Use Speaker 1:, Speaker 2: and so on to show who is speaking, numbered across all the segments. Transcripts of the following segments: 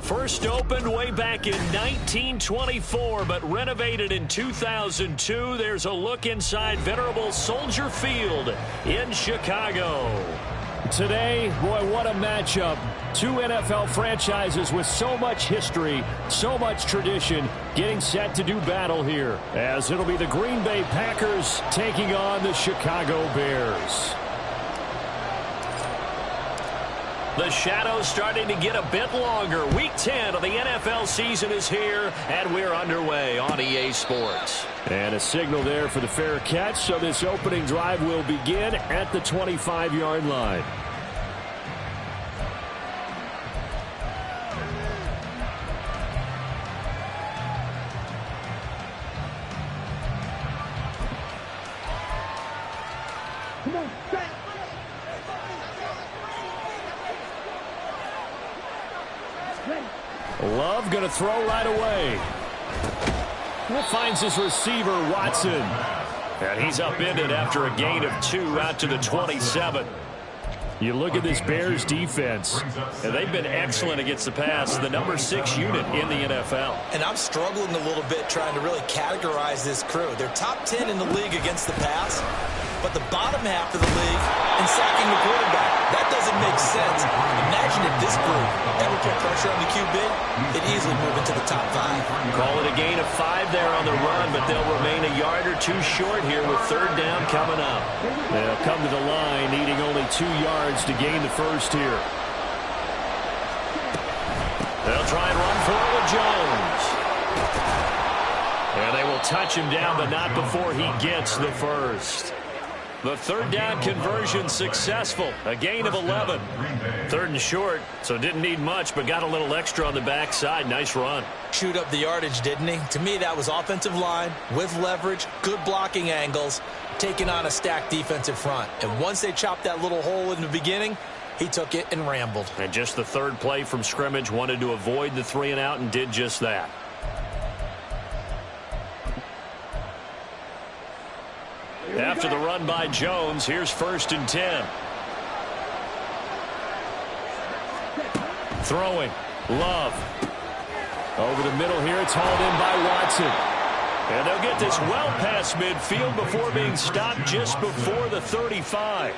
Speaker 1: First opened way back in 1924, but renovated in 2002. There's a look inside venerable Soldier Field in Chicago.
Speaker 2: Today, boy, what a matchup. Two NFL franchises with so much history, so much tradition, getting set to do battle here, as it'll be the Green Bay Packers taking on the Chicago Bears.
Speaker 1: The shadow's starting to get a bit longer. Week 10 of the NFL season is here, and we're underway on EA Sports.
Speaker 2: And a signal there for the fair catch, so this opening drive will begin at the 25-yard line. Love going to throw right away. Finds his receiver, Watson.
Speaker 1: And he's upended after a gain of 2 out to the 27.
Speaker 2: You look at this Bears defense.
Speaker 1: And they've been excellent against the pass, the number 6 unit in the NFL.
Speaker 3: And I'm struggling a little bit trying to really categorize this crew. They're top 10 in the league against the pass, but the bottom half of the league in sacking the quarterback. That doesn't make sense. Imagine if this group ever put pressure on the QB, they'd easily move into the top 5.
Speaker 1: Call it a gain of 5 there on the run, but they'll remain a yard or 2 short here with third down coming up.
Speaker 2: They'll come to the line needing only 2 yards to gain the first here.
Speaker 1: They'll try and run for it with Jones. And they will touch him down, but not before he gets the first. The third down conversion successful. A gain of 11. Third and short, so didn't need much, but got a little extra on the backside. Nice run.
Speaker 3: Chewed up the yardage, didn't he? To me, that was offensive line with leverage, good blocking angles, taking on a stacked defensive front. And once they chopped that little hole in the beginning, he took it and rambled.
Speaker 1: And just the third play from scrimmage, wanted to avoid the 3 and out and did just that. After the run by Jones, here's 1st and 10. Throwing. Love.
Speaker 2: Over the middle here, it's hauled in by Watson.
Speaker 1: And they'll get this well past midfield before being stopped just before the 35.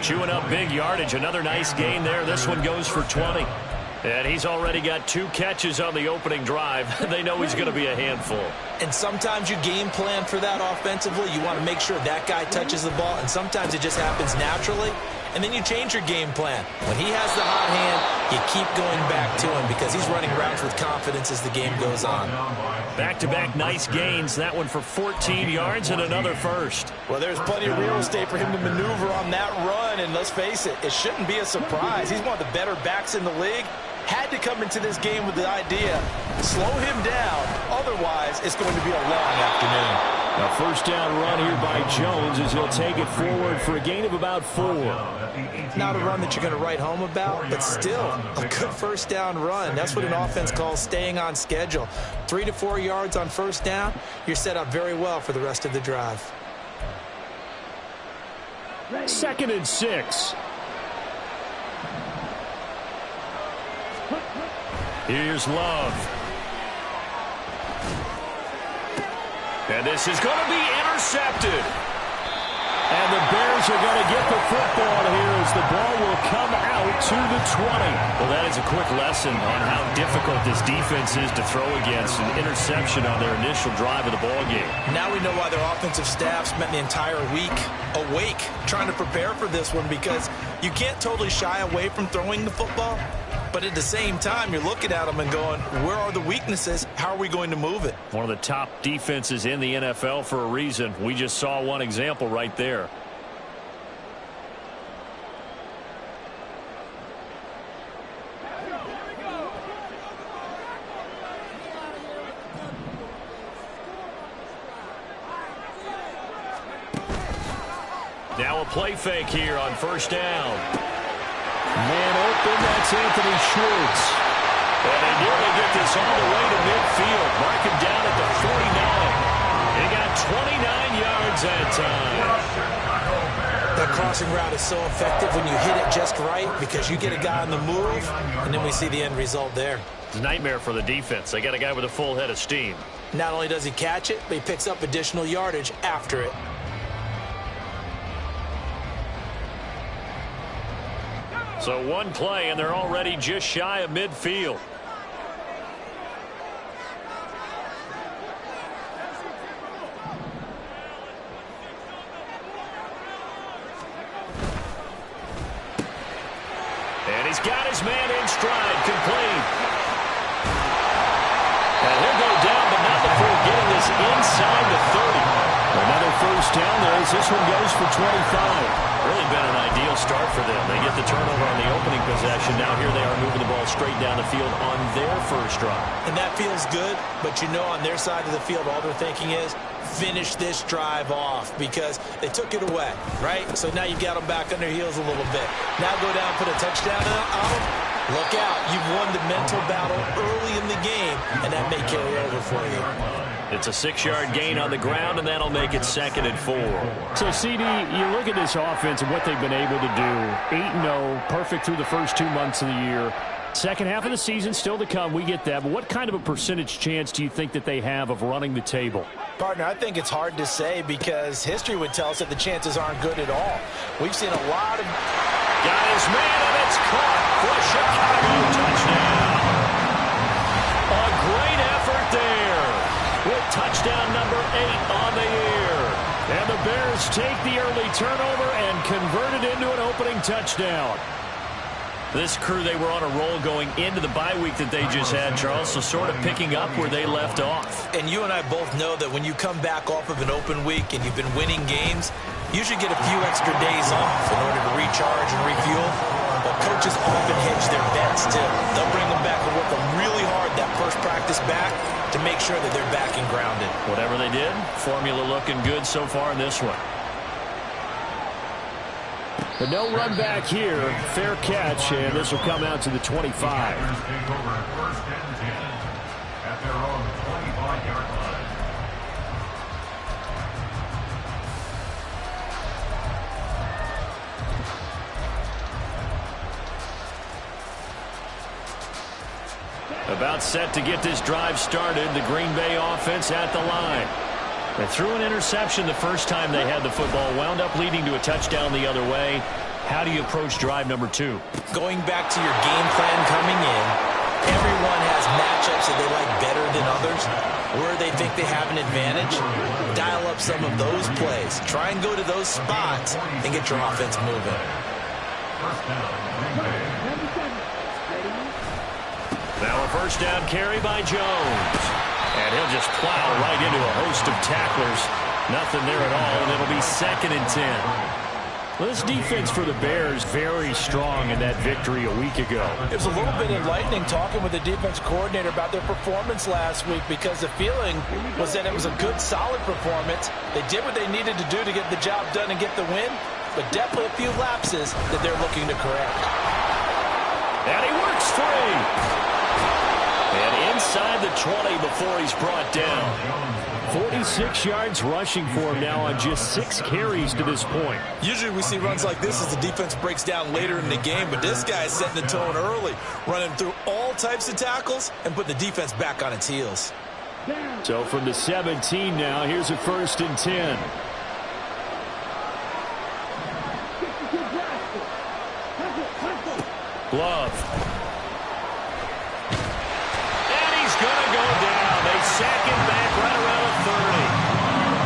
Speaker 1: Chewing up big yardage. Another nice gain there. This one goes for 20. And he's already got 2 catches on the opening drive. They know he's going to be a handful.
Speaker 3: And sometimes you game plan for that offensively. You want to make sure that guy touches the ball, and sometimes it just happens naturally. And then you change your game plan. When he has the hot hand, you keep going back to him because he's running routes with confidence as the game goes on.
Speaker 1: Back-to-back nice gains. That one for 14 yards and another first.
Speaker 3: Well, there's plenty of real estate for him to maneuver on that run, and let's face it, it shouldn't be a surprise. He's one of the better backs in the league. Had to come into this game with the idea, slow him down, otherwise it's going to be a long afternoon.
Speaker 2: A first down run here by Jones as he'll take it forward for a gain of about 4.
Speaker 3: Not a run that you're going to write home about, but still a good first down run. That's what an offense calls staying on schedule. 3 to 4 yards on first down, you're set up very well for the rest of the drive.
Speaker 2: 2nd and 6.
Speaker 1: Here's Love. And this is going to be intercepted.
Speaker 2: And the Bears are going to get the football here as the ball will come out to the 20.
Speaker 1: Well, that is a quick lesson on how difficult this defense is to throw against. An interception on their initial drive of the ball game.
Speaker 3: Now we know why their offensive staff spent the entire week awake trying to prepare for this one, because you can't totally shy away from throwing the football. But at the same time, you're looking at them and going, where are the weaknesses? How are we going to move it?
Speaker 1: One of the top defenses in the NFL for a reason. We just saw one example right there. Now a play fake here on first down.
Speaker 2: Man open, that's Anthony Schwartz.
Speaker 1: And they nearly get this all the way to midfield. Mark him down at the 49. He got 29 yards that time.
Speaker 3: That crossing route is so effective when you hit it just right because you get a guy on the move, and then we see the end result there.
Speaker 1: It's a nightmare for the defense. They got a guy with a full head of steam.
Speaker 3: Not only does he catch it, but he picks up additional yardage after it.
Speaker 1: So one play, and they're already just shy of midfield. And he's got his man in stride, complete. And he'll go down, but not before getting this inside the 30.
Speaker 2: Another first down there as this one goes for 25.
Speaker 1: Really been an ideal start for them. They get the turnover on the opening possession. Now here they are moving the ball straight down the field on their first drive.
Speaker 3: And that feels good, but you know on their side of the field all they're thinking is finish this drive off because they took it away, right? So now you've got them back on their heels a little bit. Now go down and put a touchdown on them. Look out. You've won the mental battle early in the game, and that may carry over for you.
Speaker 1: It's a 6-yard gain on the ground, and that'll make it 2nd and 4.
Speaker 2: So, CD, you look at this offense and what they've been able to do. 8-0, perfect through the first 2 months of the year. Second half of the season still to come. We get that. But what kind of a percentage chance do you think that they have of running the table?
Speaker 3: Partner, I think it's hard to say because history would tell us that the chances aren't good at all. We've seen a lot of...
Speaker 1: Got his man, and it's caught for a Chicago touchdown. A great effort there with touchdown number 8 on the year.
Speaker 2: And the Bears take the early turnover and convert it into an opening touchdown.
Speaker 1: This crew, they were on a roll going into the bye week that they just had, Charles, so sort of picking up where they left off.
Speaker 3: And you and I both know that when you come back off of an open week and you've been winning games, you should get a few extra days off in order to recharge and refuel. But coaches often hedge their bets, too. They'll bring them back and work them really hard that first practice back to make sure that they're back and grounded.
Speaker 1: Whatever they did, formula looking good so far in this one.
Speaker 2: But no run back here. Fair catch, and this will come out to the 25.
Speaker 1: About set to get this drive started. The Green Bay offense at the line. They threw an interception the first time they had the football, wound up leading to a touchdown the other way. How do you approach drive number 2?
Speaker 3: Going back to your game plan coming in, everyone has matchups that they like better than others, where they think they have an advantage. Dial up some of those plays. Try and go to those spots and get your offense moving.
Speaker 1: Now a first down carry by Jones. And he'll just plow right into a host of tacklers. Nothing there at all, and it'll be 2nd and 10.
Speaker 2: Well, this defense for the Bears very strong in that victory a week ago.
Speaker 3: It was a little bit enlightening talking with the defense coordinator about their performance last week because the feeling was that it was a good, solid performance. They did what they needed to do to get the job done and get the win, but definitely a few lapses that they're looking to correct.
Speaker 1: And he works free. And inside the 20 before he's brought down.
Speaker 2: 46 yards rushing for him now on just 6 carries to this point.
Speaker 3: Usually we see runs like this as the defense breaks down later in the game, but this guy is setting the tone early, running through all types of tackles and put the defense back on its heels.
Speaker 2: So from the 17 now, here's a 1st and 10.
Speaker 1: Love. Sack him back right around the 30.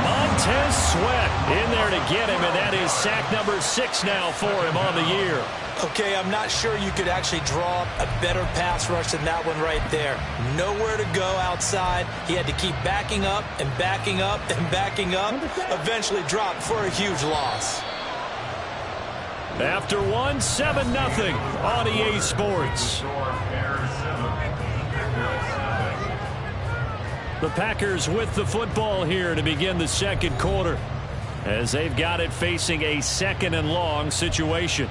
Speaker 1: Montez Sweat in there to get him, and that is sack number 6 now for him on the year.
Speaker 3: Okay, I'm not sure you could actually draw up a better pass rush than that one right there. Nowhere to go outside. He had to keep backing up and backing up and backing up. Eventually dropped for a huge loss.
Speaker 2: After 7-0 on EA Sports. The Packers with the football here to begin the 2nd quarter as they've got it facing a 2nd and long situation.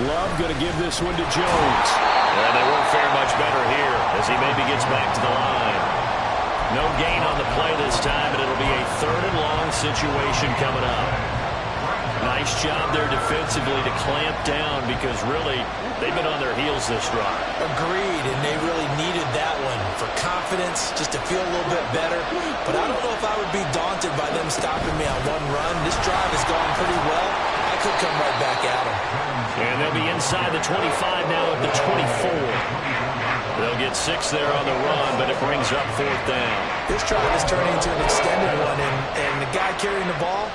Speaker 2: Love going to give this one to Jones.
Speaker 1: And they won't fare much better here as he maybe gets back to the line. No gain on the play this time, and it'll be a 3rd and long situation coming up. Nice job there defensively to clamp down because really they've been on their heels this drive.
Speaker 3: Agreed, and they really needed that one for confidence, just to feel a little bit better. But I don't know if I would be daunted by them stopping me on one run. This drive has gone pretty well. I could come right back at them.
Speaker 1: And they'll be inside the 25 now at the 24. They'll get 6 there on the run, but it brings up 4th down.
Speaker 3: This drive is turning into an extended one, and the guy carrying the ball,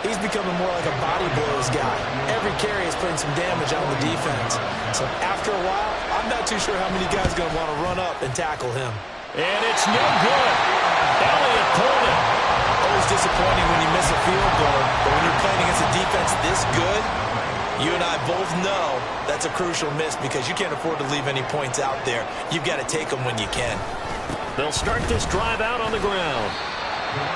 Speaker 3: he's becoming more like a body blows guy. Every carry is putting some damage on the defense. So after a while, I'm not too sure how many guys are going to want to run up and tackle him.
Speaker 1: And it's no good. Elliott pulled it.
Speaker 3: Always disappointing when you miss a field goal, but when you're playing against a defense this good, you and I both know that's a crucial miss because you can't afford to leave any points out there. You've got to take them when you can.
Speaker 1: They'll start this drive out on the ground.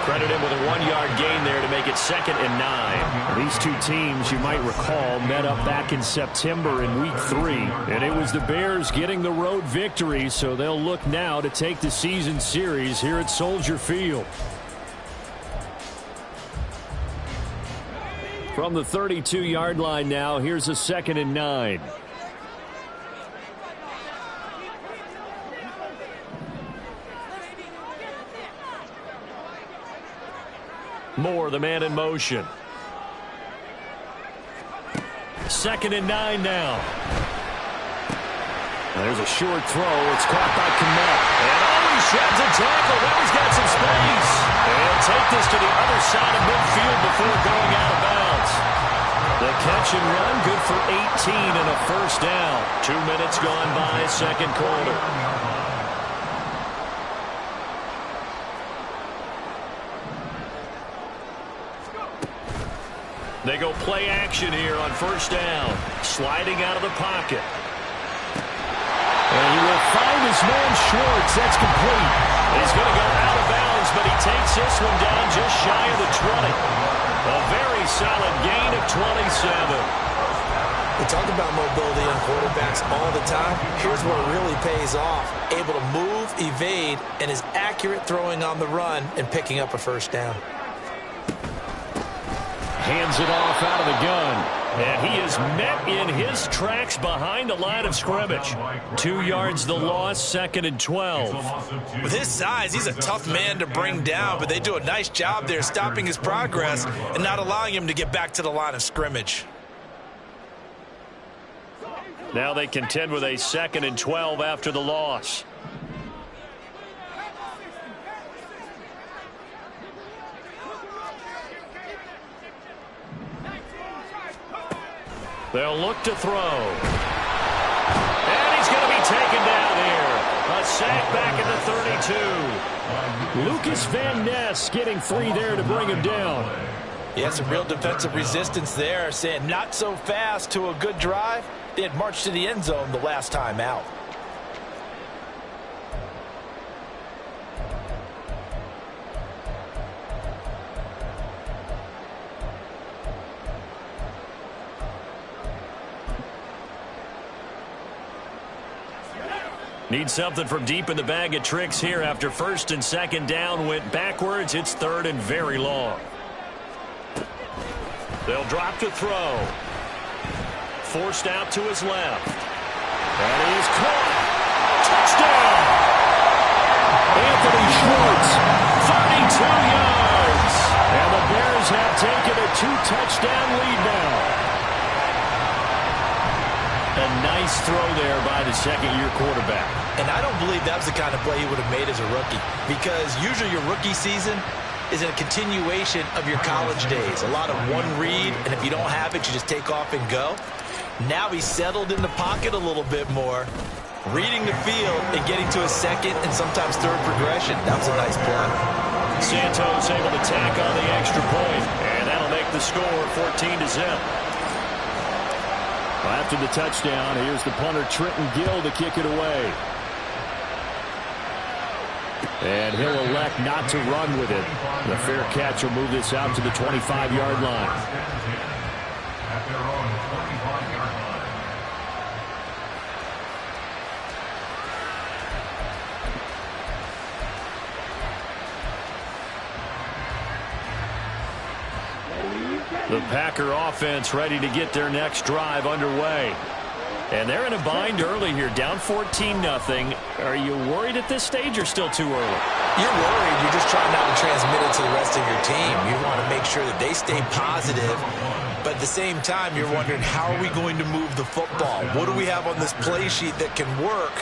Speaker 1: Credit him with a 1-yard gain there to make it 2nd and 9.
Speaker 2: These two teams, you might recall, met up back in September in Week 3. And it was the Bears getting the road victory, so they'll look now to take the season series here at Soldier Field. From the 32-yard line now, here's a 2nd and 9. Moore, the man in motion. 2nd and 9 now. There's a short throw. It's caught by Kmet.
Speaker 1: And he sheds a tackle. Now he's got some space. And he'll take this to the other side of midfield before going out of bounds. The catch and run, good for 18 and a 1st down. 2 minutes gone by, 2nd quarter. They go play action here on 1st down. Sliding out of the pocket.
Speaker 2: And he will find his man Schwartz. That's complete.
Speaker 1: He's going to go out of bounds, but he takes this one down just shy of the 20. A very solid gain of 27.
Speaker 3: We talk about mobility on quarterbacks all the time. Here's where it really pays off. Able to move, evade, and is accurate throwing on the run and picking up a 1st down.
Speaker 2: Hands it off out of the gun.
Speaker 1: And he is met in his tracks behind the line of scrimmage. 2 yards the loss, 2nd and 12.
Speaker 3: With his size, he's a tough man to bring down, but they do a nice job there stopping his progress and not allowing him to get back to the line of scrimmage.
Speaker 1: Now they contend with a 2nd and 12 after the loss. They'll look to throw. And he's going to be taken down here. A sack back at the 32.
Speaker 2: Lucas Van Ness getting free there to bring him down.
Speaker 3: Yeah, some real defensive resistance there, saying not so fast to a good drive. They had marched to the end zone the last time out.
Speaker 1: Need something from deep in the bag of tricks here after 1st and 2nd down went backwards. It's 3rd and very long. They'll drop to throw. Forced out to his left. And he is caught. Touchdown!
Speaker 2: Anthony Schwartz.
Speaker 1: 32 yards.
Speaker 2: And the Bears have taken a 2-touchdown lead now.
Speaker 1: A nice throw there by the 2nd-year quarterback.
Speaker 3: And I don't believe that was the kind of play he would have made as a rookie, because usually your rookie season is a continuation of your college days. A lot of one read, and if you don't have it, you just take off and go. Now he's settled in the pocket a little bit more, reading the field and getting to a 2nd and sometimes 3rd progression. That was a nice play.
Speaker 1: Santos able to tack on the extra point, and that'll make the score 14-0.
Speaker 2: After the touchdown, here's the punter Trenton Gill to kick it away. And he'll elect not to run with it. The fair catch will move this out to the 25-yard line.
Speaker 4: at their own 25-yard line.
Speaker 2: The Packer offense ready to get their next drive underway. And they're in a bind early here, down 14-0. Are you worried at this stage or still too early?
Speaker 3: You're worried. You're just trying not to transmit it to the rest of your team. You want to make sure that they stay positive. But at the same time, you're wondering, how are we going to move the football? What do we have on this play sheet that can work?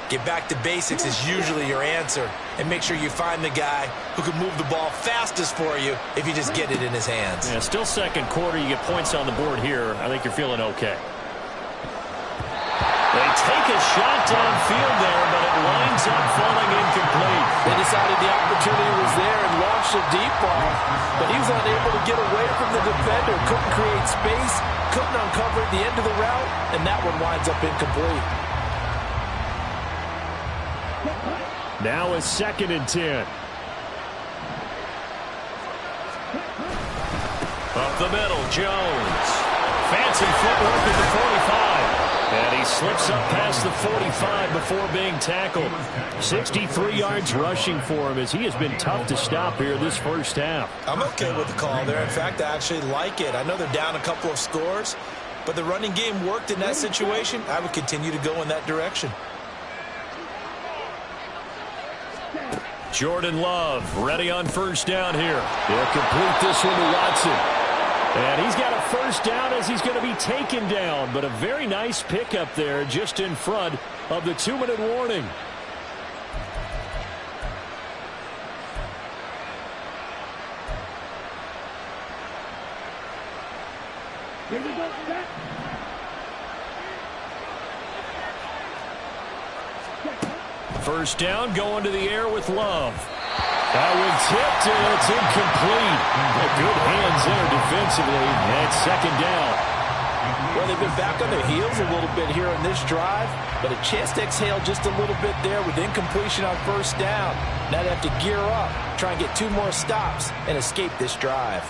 Speaker 3: Get back to basics is usually your answer. And make sure you find the guy who can move the ball fastest for you if you just get it in his hands.
Speaker 2: Yeah, still second quarter. You get points on the board here. I think you're feeling okay. They take a shot downfield there, but it winds up falling incomplete.
Speaker 5: They decided the opportunity was there and launched a deep ball, but he was unable to get away from the defender. Couldn't create space, couldn't uncover the end of the route, and that one winds up incomplete.
Speaker 2: Now it's 2nd and 10. Up the middle, Jones. Fancy footwork at the 45. And he slips up past the 45 before being tackled. 63 yards rushing for him as he has been tough to stop here this first half.
Speaker 3: I'm okay with the call there. In fact, I actually like it. I know they're down a couple of scores, but the running game worked in that situation. I would continue to go in that direction.
Speaker 2: Jordan Love ready on first down here. He'll complete this one to Watson. And he's got a first down as he's going to be taken down. But a very nice pickup there just in front of the 2-minute warning. First down going to the air with Love. That one tipped, and it's incomplete. Good hands there defensively, and 2nd down.
Speaker 5: Well, they've been back on their heels a little bit here on this drive, but a chance to exhale just a little bit there with incompletion on first down. Now they have to gear up, try and get 2 more stops, and escape this drive.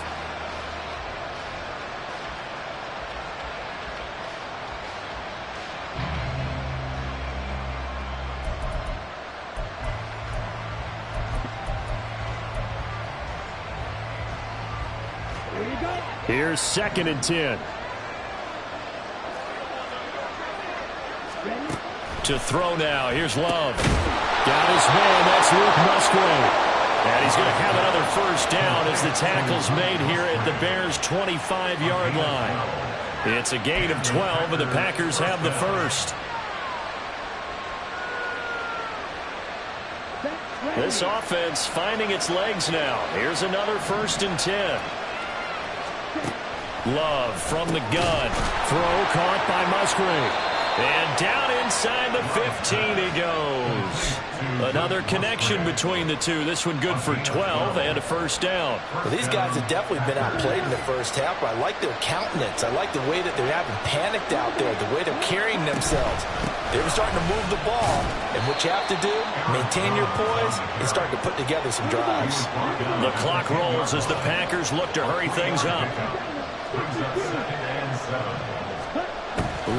Speaker 2: Here's 2nd and 10. To throw now. Here's Love. Got his man. That's Luke Musgrave. And he's going to have another first down as the tackle's made here at the Bears' 25-yard line. It's a gain of 12, and the Packers have the first. This offense finding its legs now. Here's another 1st and 10. Love from the gun. Throw caught by Musgrave. And down inside the 15 he goes. Another connection between the two. This one good for 12 and a first down.
Speaker 5: Well, these guys have definitely been outplayed in the first half. I like their countenance. I like the way that they're having panicked out there, the way they're carrying themselves. They were starting to move the ball, and what you have to do, maintain your poise and start to put together some drives.
Speaker 2: The clock rolls as the Packers look to hurry things up.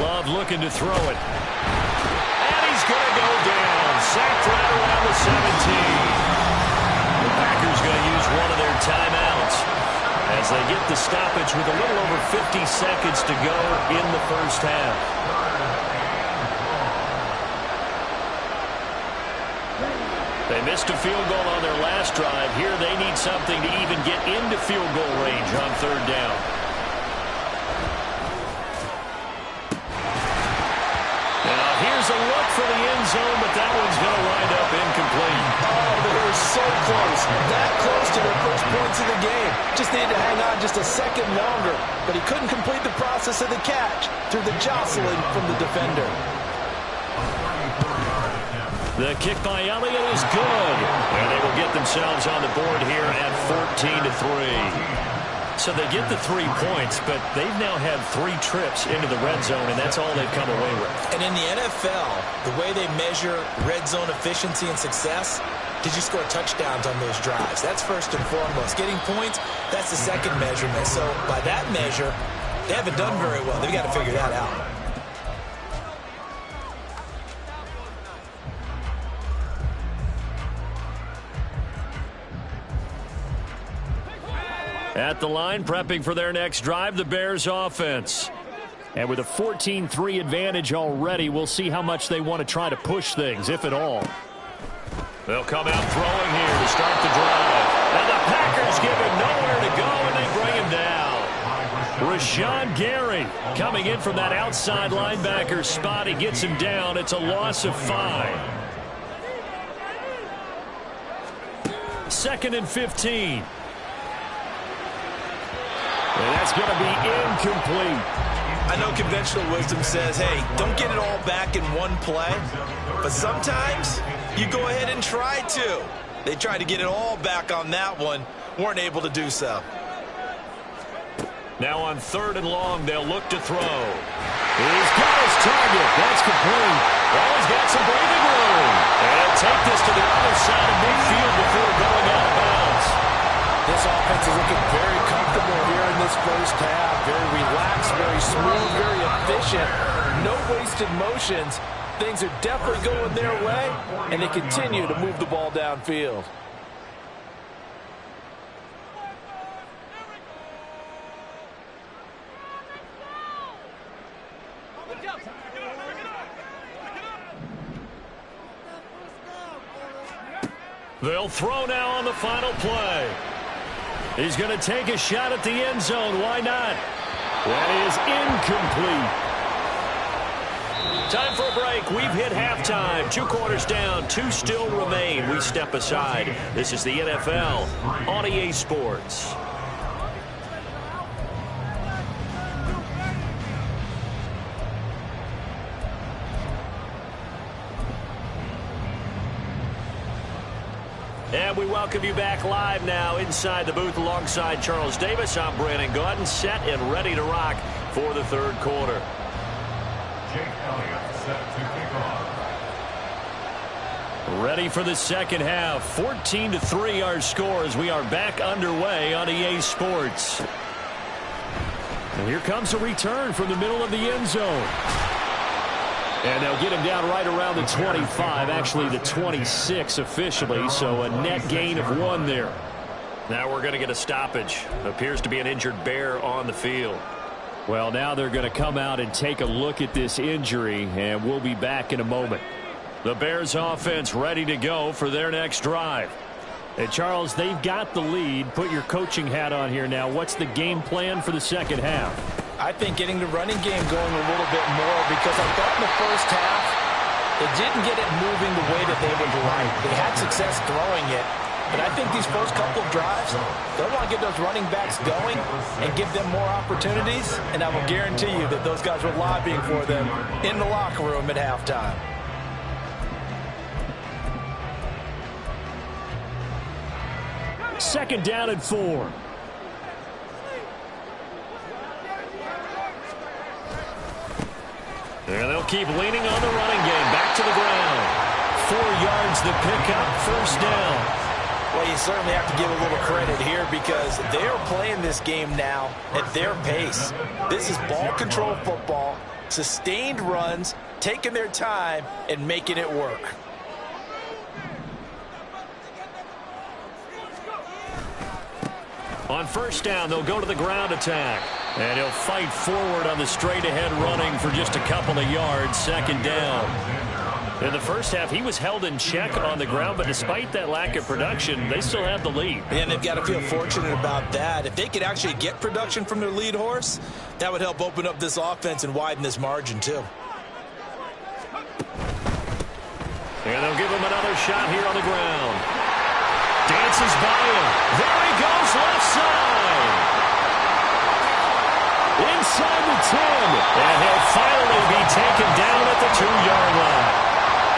Speaker 2: Love looking to throw it. And he's going to go down. Sacked right around the 17. The Packers going to use one of their timeouts as they get the stoppage with a little over 50 seconds to go in the first half. They missed a field goal on their last drive. Here they need something to even get into field goal range on 3rd down. Here's a look for the end zone, but that one's going to wind up incomplete.
Speaker 5: Oh, they were so close. That close to their first points of the game. Just needed to hang on just a second longer, but he couldn't complete the process of the catch through the jostling from the defender.
Speaker 2: The kick by Elliott is good. And they will get themselves on the board here at 14-3. So they get the 3 points, but they've now had 3 trips into the red zone, and that's all they've come away with.
Speaker 3: And in the NFL, the way they measure red zone efficiency and success, did you score touchdowns on those drives? That's first and foremost. Getting points, that's the second measurement. So by that measure, They haven't done very well. They've got to figure that out.
Speaker 2: At the line, prepping for their next drive, the Bears offense. And with a 14-3 advantage already, we'll see how much they want to try to push things, if at all.
Speaker 1: They'll come out throwing here to start the drive. And the Packers give him nowhere to go, and they bring him down. Rashawn Gary coming in from that outside linebacker spot. He gets him down. It's a loss of 5. 2nd and 15. And that's going to be incomplete.
Speaker 3: I know conventional wisdom says, hey, don't get it all back in one play. But sometimes you go ahead and try to. They tried to get it all back on that one. Weren't able to do so.
Speaker 1: Now on 3rd and long, they'll look to throw.
Speaker 2: He's got his target. That's complete.
Speaker 1: Well, he's got some breathing room. And he'll take this to the other side of midfield before going out of bounds.
Speaker 5: This offense is looking very comfortable here in this first half. Very relaxed, very smooth, very efficient. No wasted motions. Things are definitely going their way, and they continue to move the ball downfield.
Speaker 1: They'll throw now on the final play.
Speaker 2: He's going to take a shot at the end zone. Why not? That is incomplete.
Speaker 1: Time for a break. We've hit halftime. 2 quarters down. 2 still remain. We step aside. This is the NFL on EA Sports. And we welcome you back live now inside the booth alongside Charles Davis. I'm Brandon Gaudin, set and ready to rock for the 3rd quarter.
Speaker 4: Jake Elliott set to kick off.
Speaker 2: Ready for the 2nd half. 14-3 our score as we are back underway on EA Sports. And here comes a return from the middle of the end zone. And they'll get him down right around the 25, actually the 26 officially, so a net gain of 1 there.
Speaker 1: Now we're going to get a stoppage. Appears to be an injured Bear on the field.
Speaker 2: Well, now they're going to come out and take a look at this injury, and we'll be back in a moment.
Speaker 1: The Bears offense ready to go for their next drive.
Speaker 2: Hey, Charles, they've got the lead. Put your coaching hat on here now. What's the game plan for the 2nd half?
Speaker 5: I think getting the running game going a little bit more, because I thought in the first half they didn't get it moving the way that they would like. They had success throwing it, but I think these first couple of drives, they'll want to get those running backs going and give them more opportunities, and I will guarantee you that those guys were lobbying for them in the locker room at halftime.
Speaker 2: Second down and 4.
Speaker 1: And they'll keep leaning on the running game. Back to the ground. 4 yards the pickup, 1st down.
Speaker 3: Well, you certainly have to give a little credit here because they're playing this game now at their pace. This is ball control football, sustained runs, taking their time, and making it work.
Speaker 1: On 1st down, they'll go to the ground attack. And he'll fight forward on the straight-ahead running for just a couple of yards. 2nd down. In the first half, he was held in check on the ground, but despite that lack of production, they still have the lead.
Speaker 3: And they've got to feel fortunate about that. If they could actually get production from their lead horse, that would help open up this offense and widen this margin, too.
Speaker 1: And they'll give him another shot here on the ground. Dances by him. There he goes, left side. Inside the 10. And he'll finally be taken down at the 2-yard line.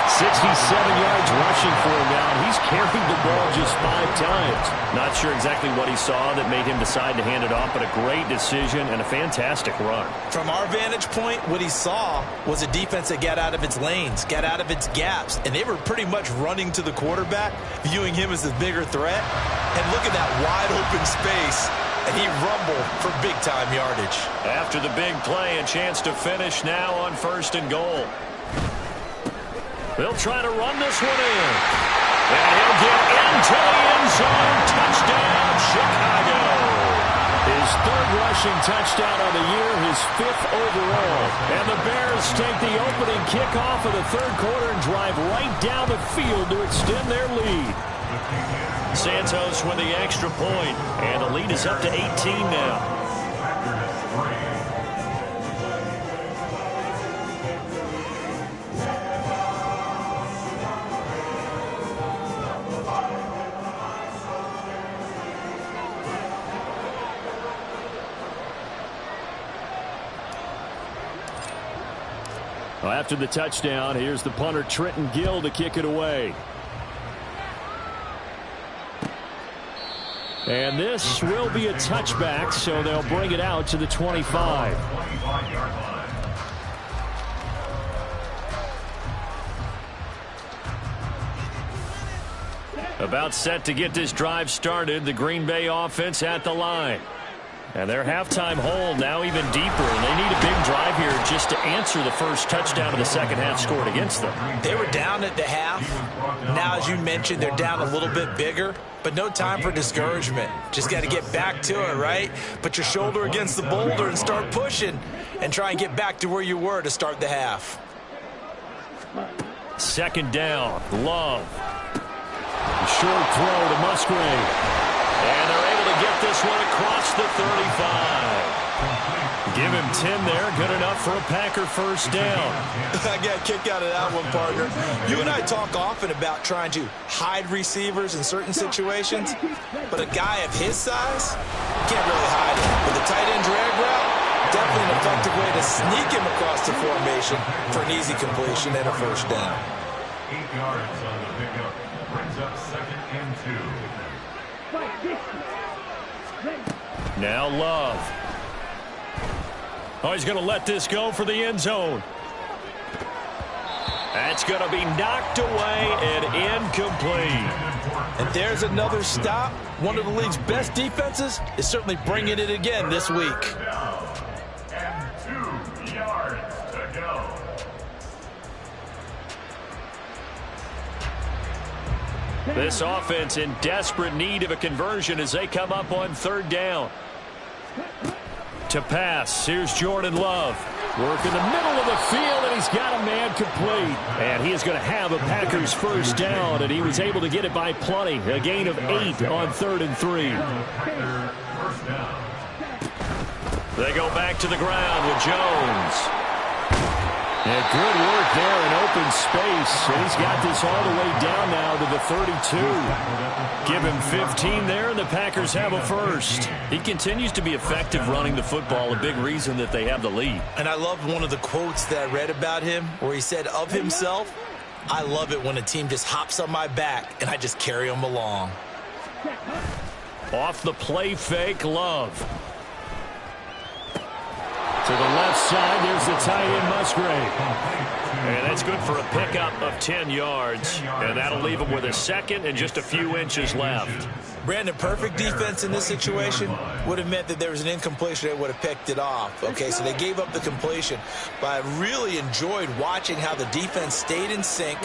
Speaker 2: 67 yards rushing for him now. He's carried the ball just 5 times.
Speaker 1: Not sure exactly what he saw that made him decide to hand it off, but a great decision and a fantastic run.
Speaker 3: From our vantage point, what he saw was a defense that got out of its lanes, got out of its gaps, and they were pretty much running to the quarterback, viewing him as the bigger threat. And look at that wide open space. and he rumbled for big-time yardage.
Speaker 1: After the big play, a chance to finish now on 1st and goal. They'll try to run this one in. And he'll get into the end zone. Touchdown, Chicago. His 3rd rushing touchdown of the year, his 5th overall. And the Bears take the opening kickoff of the 3rd quarter and drive right down the field to extend their lead. Santos with the extra point, and the lead is up to 18 now. Well, after the touchdown, here's the punter Trenton Gill to kick it away. And this will be a touchback, so they'll bring it out to the 25. About set to get this drive started, the Green Bay offense at the line. And their halftime hole now even deeper, and they need a big drive here just to answer the first touchdown of the second half scored against them.
Speaker 3: They were down at the half. Now, as you mentioned, they're down a little bit bigger, but no time for discouragement. Just got to get back to it, right? Put your shoulder against the boulder and start pushing and try and get back to where you were to start the half.
Speaker 1: 2nd down, Love. Short throw to Musgrave. And they're able to get this one across the 35. Give him 10 there. Good enough for a Packer first down.
Speaker 3: I got a kick out of that one, partner. You and I talk often about trying to hide receivers in certain situations, but a guy of his size can't really hide it. With a tight end drag route, definitely an effective way to sneak him across the formation for an easy completion and a first down.
Speaker 4: 8 yards on the pickup. Brings up 2nd and 2.
Speaker 1: Now Love. Oh, he's going to let this go for the end zone. That's going to be knocked away and incomplete.
Speaker 3: And there's another stop. One of the league's best defenses is certainly bringing it again this week.
Speaker 4: And 2 yards to go.
Speaker 1: This offense in desperate need of a conversion as they come up on 3rd down. To pass, here's Jordan Love. Work in the middle of the field, and he's got a man complete. And he is going to have a Packers first down, and he was able to get it by plenty. A gain of 8 on 3rd and 3. They go back to the ground with Jones. And good work there in open space. And he's got this all the way down now to the 32. Give him 15 there, and the Packers have a first. He continues to be effective running the football, a big reason that they have the lead.
Speaker 3: And I love one of the quotes that I read about him where he said of himself, I love it when a team just hops on my back and I just carry them along.
Speaker 1: Off the play fake, Love. To the left side, there's the tight end, Musgrave. And that's good for a pickup of 10 yards. And that'll leave him with a second and just a few inches left.
Speaker 3: Brandon, perfect defense in this situation would have meant that there was an incompletion. They would have picked it off. Okay, so they gave up the completion. But I really enjoyed watching how the defense stayed in sync,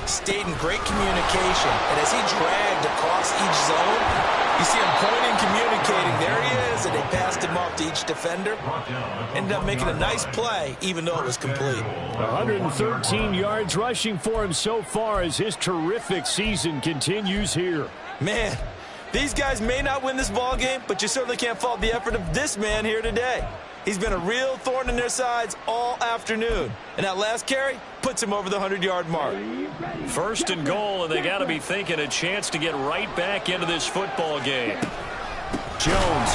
Speaker 3: stayed in great communication. And as he dragged across each zone, you see him pointing, communicating. There he is, and they passed him off to each defender. Ended up making a nice play, even though it was complete.
Speaker 2: 113 yards rushing for him so far as his terrific season continues here.
Speaker 3: Man, these guys may not win this ball game, but you certainly can't fault the effort of this man here today. He's been a real thorn in their sides all afternoon. And that last carry puts him over the 100-yard mark.
Speaker 1: 1st and goal, and they got to be thinking a chance to get right back into this football game. Jones.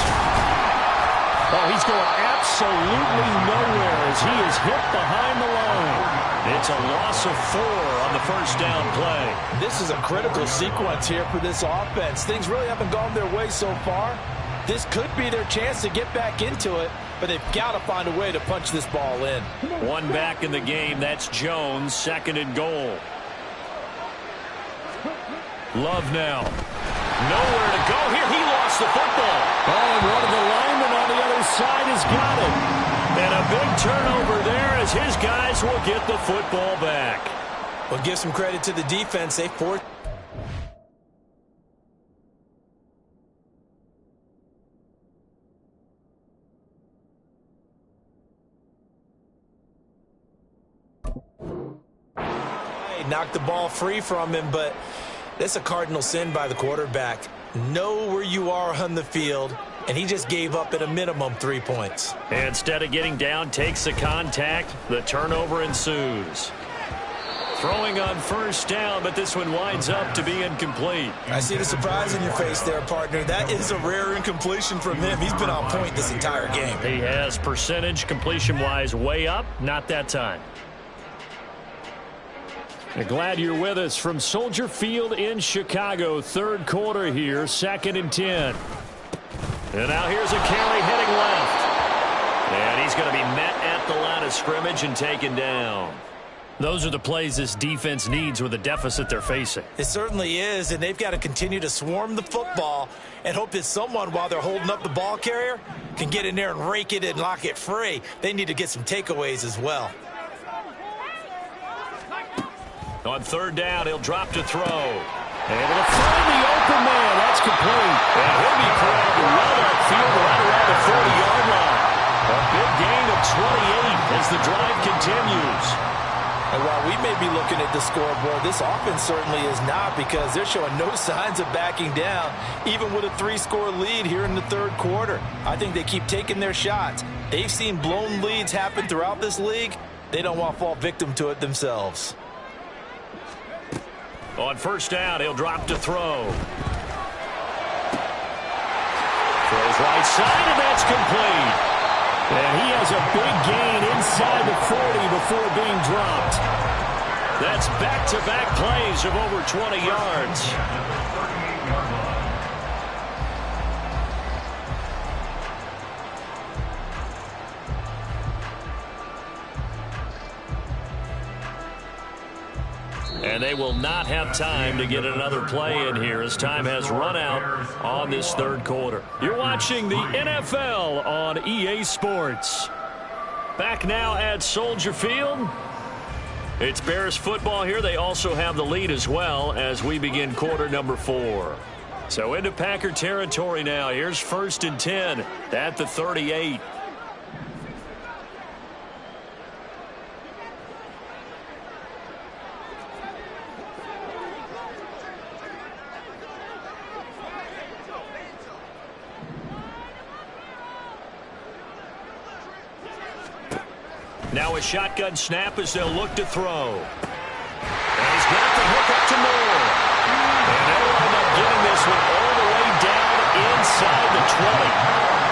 Speaker 1: Oh, he's going absolutely nowhere as he is hit behind the line. It's a loss of 4 on the first down play.
Speaker 5: This is a critical sequence here for this offense. Things really haven't gone their way so far. This could be their chance to get back into it, but they've got to find a way to punch this ball in.
Speaker 1: One back in the game. That's Jones, 2nd and goal. Love now. Nowhere to go here. He lost the football.
Speaker 2: Oh, and one of the linemen on the other side has got it.
Speaker 1: And a big turnover there as his guys will get the football back.
Speaker 3: Well, give some credit to the defense. They forced. Knocked the ball free from him, but that's a cardinal sin by the quarterback. Know where you are on the field, and he just gave up at a minimum 3 points.
Speaker 1: Instead of getting down, takes the contact. The turnover ensues. Throwing on first down, but this one winds up to be incomplete.
Speaker 3: I see the surprise in your face there, partner. That is a rare incompletion from him. He's been on point this entire game.
Speaker 1: He has percentage completion-wise way up. Not that time.
Speaker 2: Glad you're with us from Soldier Field in Chicago. Third quarter here, 2nd and 10.
Speaker 1: And now here's a carry heading left. And he's going to be met at the line of scrimmage and taken down. Those are the plays this defense needs with the deficit they're facing.
Speaker 3: It certainly is, and they've got to continue to swarm the football and hope that someone, while they're holding up the ball carrier, can get in there and rake it and lock it free. They need to get some takeaways as well.
Speaker 1: On third down, he'll drop to throw.
Speaker 2: Able to find the open man. That's complete.
Speaker 1: And he'll be corralled well upfield right around the 40-yard line. A big gain of 28 as the drive continues.
Speaker 5: And while we may be looking at the scoreboard, this offense certainly is not, because they're showing no signs of backing down, even with a 3-score lead here in the third quarter. I think they keep taking their shots. They've seen blown leads happen throughout this league. They don't want to fall victim to it themselves.
Speaker 1: On first down, he'll drop to throw. Throws right side, and that's complete.
Speaker 2: And he has a big gain inside the 40 before being dropped.
Speaker 1: That's back-to-back plays of over 20 yards. And they will not have time to get another play in here as time has run out on this third quarter. You're watching the NFL on EA Sports. Back now at Soldier Field. It's Bears football here. They also have the lead as well as we begin quarter number 4. So into Packer territory now. Here's 1st and 10 at the 38. Now a shotgun snap as they'll look to throw. And he's got the hook up to Moore. And they'll end up getting this one all the way down inside the 20.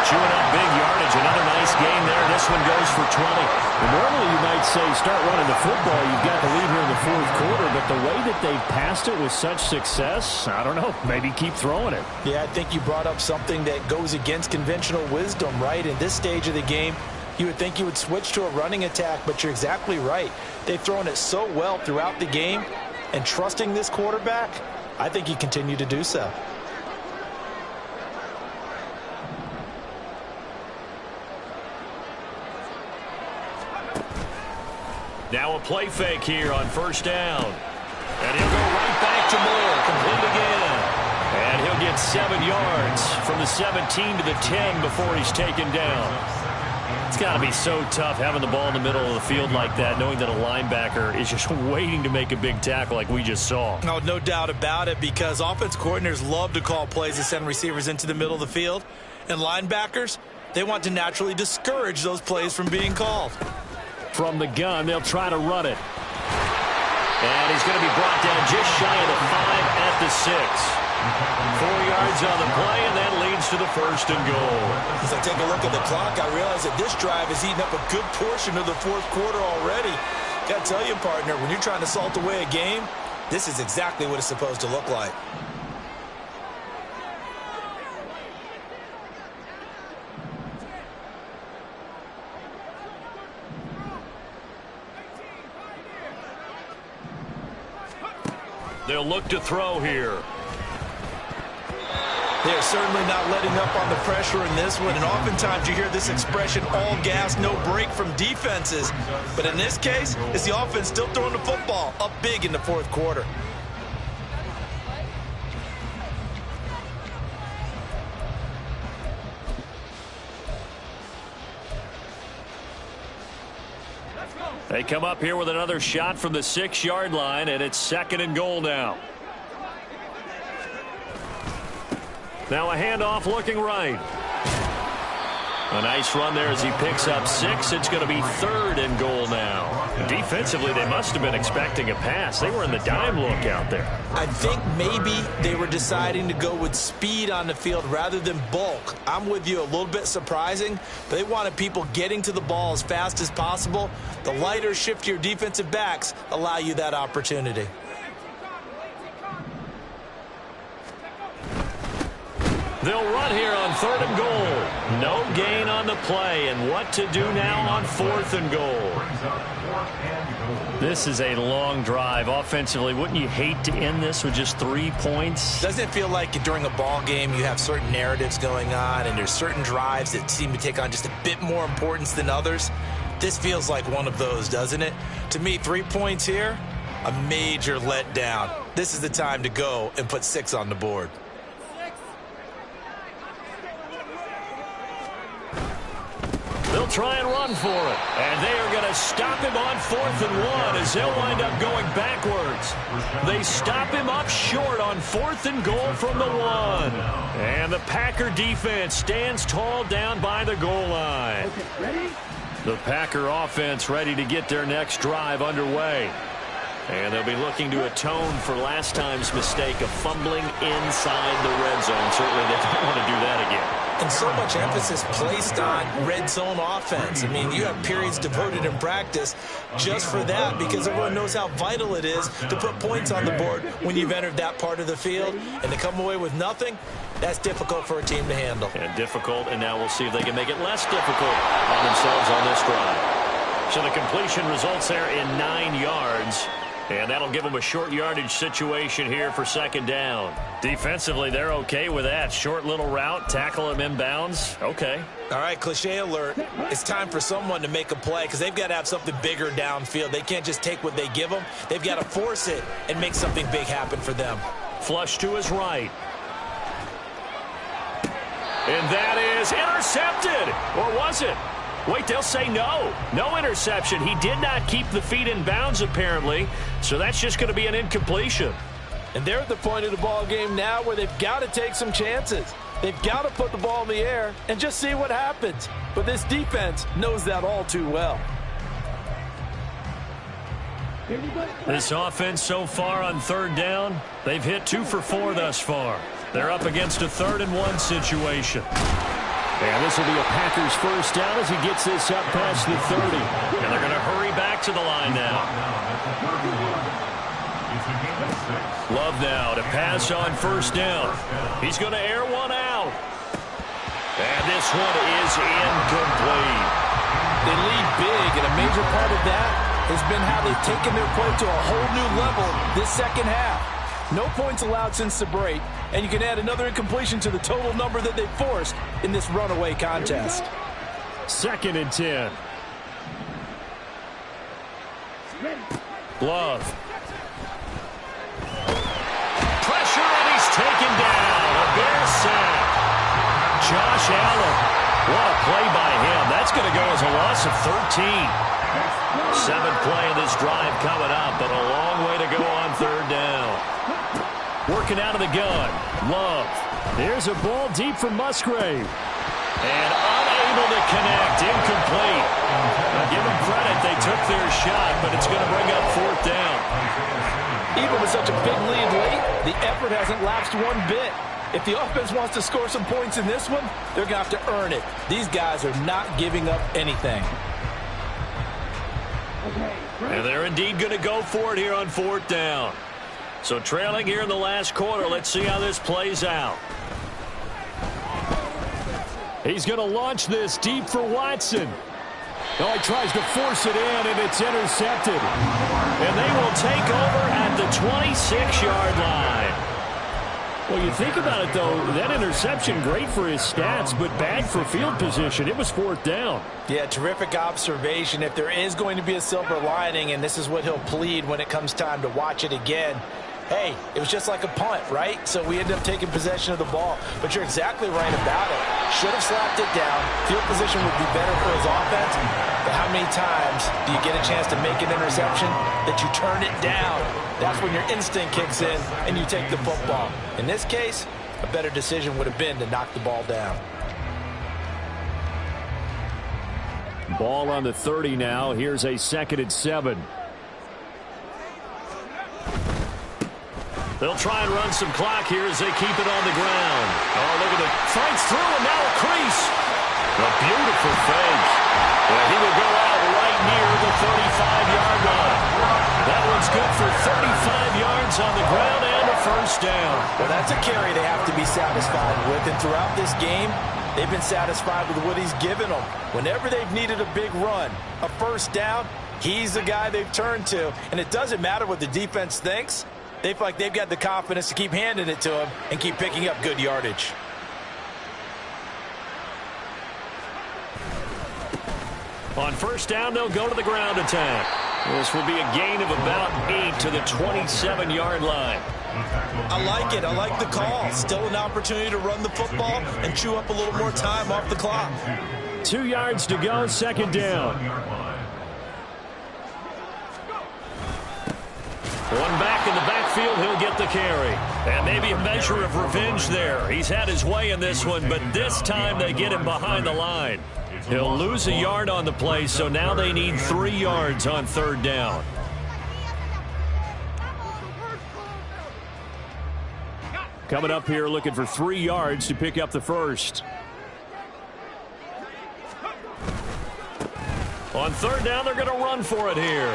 Speaker 1: Chewing up big yardage. Another nice gain there. This one goes for 20.
Speaker 2: Well, normally you might say start running the football. You've got the lead here in the fourth quarter. But the way that they've passed it with such success, I don't know. Maybe keep throwing it.
Speaker 5: Yeah, I think you brought up something that goes against conventional wisdom, right? In this stage of the game, you would think you would switch to a running attack, but you're exactly right. They've thrown it so well throughout the game, and trusting this quarterback, I think you continue to do so.
Speaker 1: Now a play fake here on first down. And he'll go right back to Moore, complete again. And he'll get 7 yards from the 17 to the 10 before he's taken down. It's got to be so tough having the ball in the middle of the field like that, knowing that a linebacker is just waiting to make a big tackle like we just saw.
Speaker 3: Oh, no doubt about it, because offense coordinators love to call plays that send receivers into the middle of the field. And linebackers, they want to naturally discourage those plays from being called.
Speaker 2: From the gun, they'll try to run it.
Speaker 1: And he's going to be brought down just shy of the 5 at the 6. 4 yards on the play, and that leads to the 1st and goal.
Speaker 3: As I take a look at the clock, I realize that this drive has eaten up a good portion of the fourth quarter already. Got to tell you, partner, when you're trying to salt away a game, this is exactly what it's supposed to look like.
Speaker 1: They'll look to throw here.
Speaker 3: They're certainly not letting up on the pressure in this one, and oftentimes you hear this expression, all gas, no break from defenses. But in this case, it's the offense still throwing the football up big in the fourth quarter.
Speaker 2: They come up here with another shot from the 6-yard line, and it's 2nd and goal now. Now a handoff looking right. A nice run there as he picks up 6. It's going to be 3rd and goal now. Defensively, they must have been expecting a pass. They were in the dime look out there.
Speaker 3: I think maybe they were deciding to go with speed on the field rather than bulk. I'm with you, a little bit surprising. But they wanted people getting to the ball as fast as possible. The lighter, shiftier defensive backs allow you that opportunity.
Speaker 2: They'll run here on 3rd and goal. No gain on the play, and what to do now on 4th and goal. This is a long drive. Offensively, wouldn't you hate to end this with just 3 points?
Speaker 3: Doesn't it feel like during a ball game you have certain narratives going on and there's certain drives that seem to take on just a bit more importance than others? This feels like one of those, doesn't it? To me, 3 points here, a major letdown. This is the time to go and put 6 on the board.
Speaker 2: They'll try and run for it. And they are going to stop him on 4th and 1 as they'll wind up going backwards. They stop him up short on 4th and goal from the 1. And the Packer defense stands tall down by the goal line.
Speaker 6: Okay, ready?
Speaker 2: The Packer offense ready to get their next drive underway. And they'll be looking to atone for last time's mistake of fumbling inside the red zone. Certainly they don't want to do that again.
Speaker 3: And so much emphasis placed on red zone offense. I mean, you have periods devoted in practice just for that because everyone knows how vital it is to put points on the board when you've entered that part of the field. And to come away with nothing, that's difficult for a team to handle.
Speaker 2: And difficult, and now we'll see if they can make it less difficult on themselves on this drive. So the completion results there in 9 yards. And that'll give them a short yardage situation here for 2nd down. Defensively, they're okay with that. Short little route, tackle him inbounds. Okay.
Speaker 3: All right, cliche alert. It's time for someone to make a play because they've got to have something bigger downfield. They can't just take what they give them. They've got to force it and make something big happen for them.
Speaker 2: Flush to his right. And that is intercepted. Or was it? Wait, they'll say no. No interception. He did not keep the feet in bounds, apparently. So that's just going to be an incompletion.
Speaker 5: And they're at the point of the ball game now where they've got to take some chances. They've got to put the ball in the air and just see what happens. But this defense knows that all too well.
Speaker 2: This offense so far on 3rd down, they've hit 2 for 4 thus far. They're up against a 3rd and 1 situation. And this will be a Packers first down as he gets this up past the 30. And they're going to hurry back to the line now. Love now to pass on 1st down. He's going to air one out. And this one is incomplete.
Speaker 5: They lead big, and a major part of that has been how they've taken their play to a whole new level this 2nd half. No points allowed since the break, and you can add another incompletion to the total number that they've forced in this runaway contest.
Speaker 2: 2nd and 10. Love. Pressure, and he's taken down. A Bear sack. Josh Allen. What a play by him. That's going to go as a loss of 13. 7th play of this drive coming up, but a long way to go on 3rd down. Working out of the gun. Love. There's a ball deep for Musgrave. And unable to connect. Incomplete. Now give them credit. They took their shot, but it's going to bring up 4th down.
Speaker 5: Even with such a big lead late, the effort hasn't lapsed one bit. If the offense wants to score some points in this one, they're going to have to earn it. These guys are not giving up anything.
Speaker 2: And they're indeed going to go for it here on 4th down. So trailing here in the last quarter, let's see how this plays out. He's going to launch this deep for Watson. Oh, he tries to force it in, and it's intercepted. And they will take over at the 26-yard line. Well, you think about it, though, that interception, great for his stats, but bad for field position. It was 4th down.
Speaker 5: Yeah, terrific observation. If there is going to be a silver lining, and this is what he'll plead when it comes time to watch it again, hey, it was just like a punt, right? So we ended up taking possession of the ball. But you're exactly right about it. Should have slapped it down. Field position would be better for his offense. But how many times do you get a chance to make an interception that you turn it down? That's when your instinct kicks in and you take the football. In this case, a better decision would have been to knock the ball down.
Speaker 2: Ball on the 30 now. Here's a 2nd and 7.
Speaker 1: They'll try and run some clock here as they keep it on the ground. Oh, look at it. Fights through and now a crease. A beautiful fake. Well, he will go out right near the 35-yard line. That one's good for 35 yards on the ground and a 1st down.
Speaker 5: Well, that's a carry they have to be satisfied with. And throughout this game, they've been satisfied with what he's given them. Whenever they've needed a big run, a 1st down, he's the guy they've turned to. And it doesn't matter what the defense thinks. They feel like they've got the confidence to keep handing it to him and keep picking up good yardage.
Speaker 1: On 1st down, they'll go to the ground attack. This will be a gain of about 8 to the 27-yard line.
Speaker 3: I like it. I like the call. Still an opportunity to run the football and chew up a little more time off the clock.
Speaker 2: 2 yards to go, 2nd down.
Speaker 1: One back in the backfield, he'll get the carry. And maybe a measure of revenge there. He's had his way in this one, but this time they get him behind the line. He'll lose a yard on the play, so now they need 3 yards on 3rd down.
Speaker 2: Coming up here looking for 3 yards to pick up the 1st.
Speaker 1: On 3rd down, they're going to run for it here.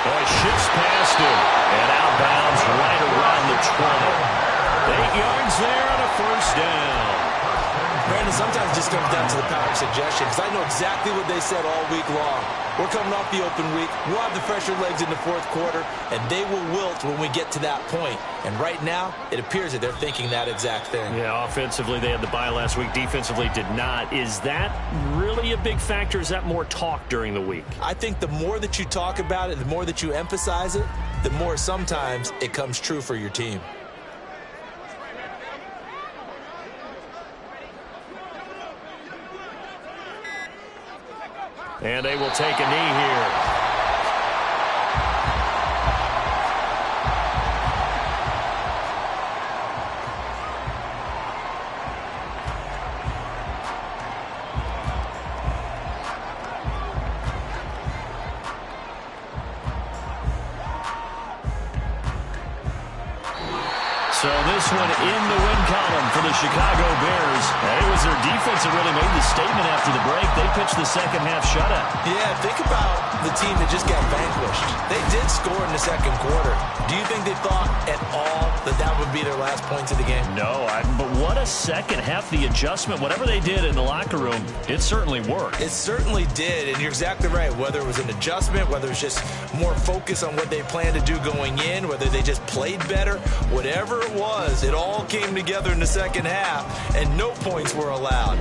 Speaker 1: Boy, shifts past him. And outbounds right around the 20. 8 yards there on a 1st down.
Speaker 3: Brandon, sometimes it just comes down to the power of suggestion, because I know exactly what they said all week long. We're coming off the open week. We'll have the fresher legs in the 4th quarter, and they will wilt when we get to that point. And right now, it appears that they're thinking that exact thing.
Speaker 1: Yeah, offensively, they had the bye last week. Defensively, did not. Is that really a big factor? Is that more talk during the week?
Speaker 3: I think the more that you talk about it, the more that you emphasize it, the more sometimes it comes true for your team.
Speaker 1: And they will take a knee here. So this one in the win column for the Chicago Bears. And it was their defense that really made the statement after the break. They pitched the 2nd half shutout.
Speaker 3: Yeah, think about the team that just got vanquished. They did score in the 2nd quarter. Do you think they thought at all that that would be their last points of the game?
Speaker 1: No, but what a 2nd half. The adjustment, whatever they did in the locker room, it certainly worked.
Speaker 3: It certainly did, and you're exactly right. Whether it was an adjustment, whether it was just more focus on what they planned to do going in, whether they just played better, whatever it was, it all came together in the 2nd half, and no points were allowed.